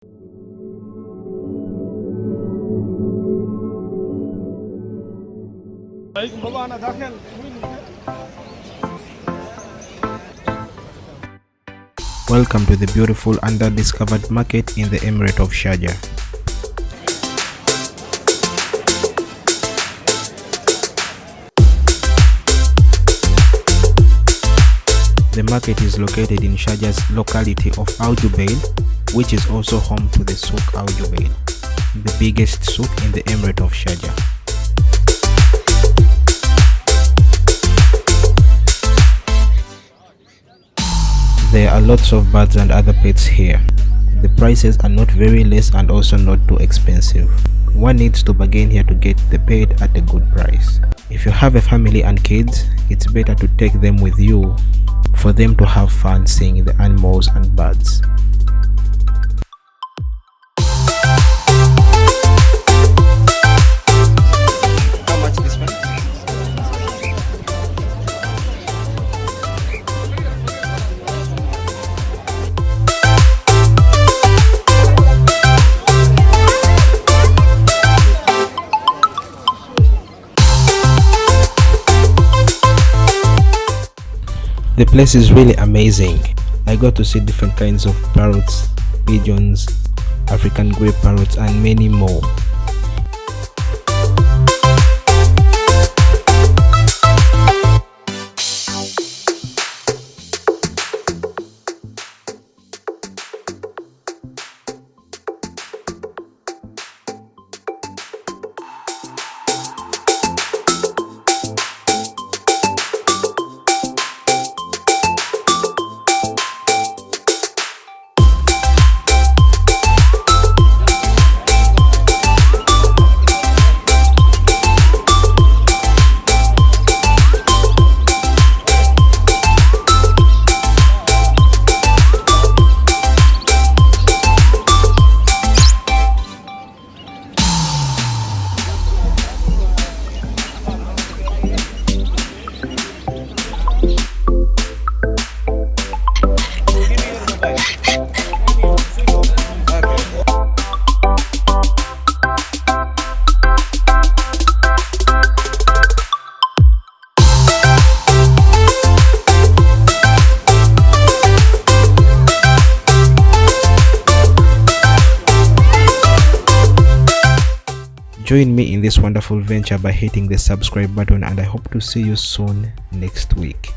Welcome to the beautiful undiscovered market in the Emirate of Sharjah. The market is located in Sharjah's locality of Al Jubail, which is also home to the Souk Al Jubail, the biggest souk in the Emirate of Sharjah. There are lots of birds and other pets here. The prices are not very less and also not too expensive. One needs to bargain here to get the pet at a good price. If you have a family and kids, it's better to take them with you for them to have fun seeing the animals and birds. The place is really amazing. I got to see different kinds of parrots, pigeons, African grey parrots and many more. Join me in this wonderful venture by hitting the subscribe button, and I hope to see you soon next week.